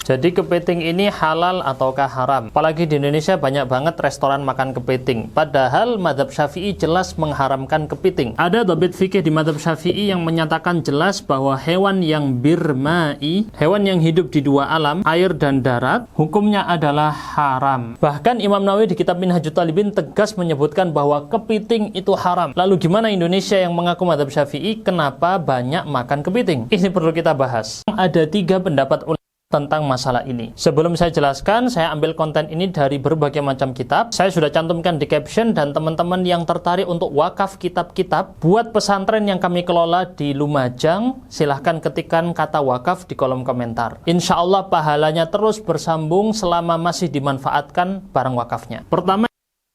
Jadi kepiting ini halal ataukah haram? Apalagi di Indonesia banyak banget restoran makan kepiting. Padahal mazhab Syafi'i jelas mengharamkan kepiting. Ada dhabit fikih di mazhab Syafi'i yang menyatakan jelas bahwa hewan yang birmai, hewan yang hidup di dua alam, air dan darat, hukumnya adalah haram. Bahkan Imam Nawawi di kitab Minhajut Talibin tegas menyebutkan bahwa kepiting itu haram. Lalu gimana Indonesia yang mengaku mazhab Syafi'i, kenapa banyak makan kepiting? Ini perlu kita bahas. Ada 3 pendapat tentang masalah ini. Sebelum saya jelaskan, saya ambil konten ini dari berbagai macam kitab. Saya sudah cantumkan di caption, dan teman-teman yang tertarik untuk wakaf kitab-kitab buat pesantren yang kami kelola di Lumajang, silahkan ketikkan kata wakaf di kolom komentar. Insya Allah pahalanya terus bersambung selama masih dimanfaatkan barang wakafnya. Pertama,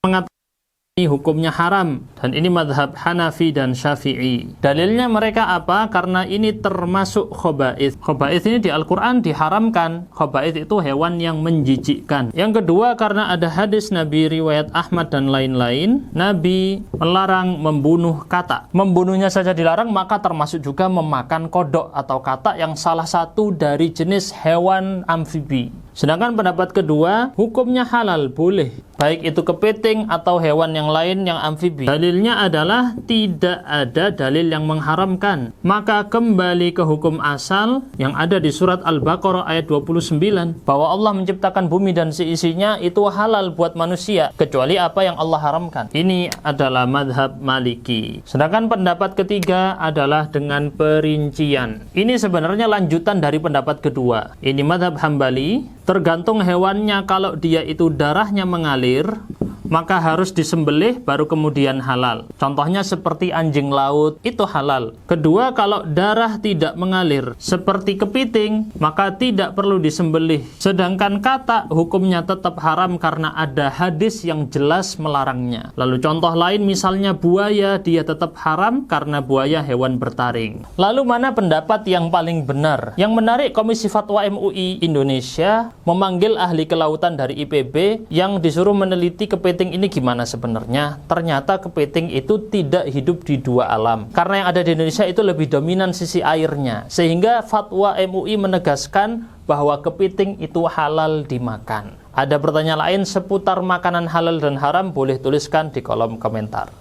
mengatakan ini hukumnya haram, dan ini madhab Hanafi dan Syafi'i. Dalilnya mereka apa? Karena ini termasuk khoba'ith. Khoba'ith ini di Al-Quran diharamkan. Khoba'ith itu hewan yang menjijikkan. Yang kedua, karena ada hadis Nabi riwayat Ahmad dan lain-lain, Nabi melarang membunuh katak. Membunuhnya saja dilarang, maka termasuk juga memakan kodok atau katak yang salah satu dari jenis hewan amfibi. Sedangkan pendapat kedua, hukumnya halal, boleh. Baik itu kepiting atau hewan yang lain yang amfibi. Dalilnya adalah tidak ada dalil yang mengharamkan. Maka kembali ke hukum asal yang ada di surat Al-Baqarah ayat 29. Bahwa Allah menciptakan bumi dan seisinya itu halal buat manusia, kecuali apa yang Allah haramkan. Ini adalah madhab Maliki. Sedangkan pendapat ketiga adalah dengan perincian. Ini sebenarnya lanjutan dari pendapat kedua. Ini madhab Hambali. Tergantung hewannya, kalau dia itu darahnya mengalir, maka harus disembelih baru kemudian halal. Contohnya seperti anjing laut, itu halal. Kedua, kalau darah tidak mengalir seperti kepiting, maka tidak perlu disembelih. Sedangkan katak hukumnya tetap haram karena ada hadis yang jelas melarangnya. Lalu contoh lain misalnya buaya, dia tetap haram karena buaya hewan bertaring. Lalu mana pendapat yang paling benar? Yang menarik, Komisi Fatwa MUI Indonesia memanggil ahli kelautan dari IPB yang disuruh meneliti kepiting ini gimana sebenarnya. Ternyata kepiting itu tidak hidup di dua alam. Karena yang ada di Indonesia itu lebih dominan sisi airnya. Sehingga fatwa MUI menegaskan bahwa kepiting itu halal dimakan. Ada pertanyaan lain seputar makanan halal dan haram, boleh tuliskan di kolom komentar.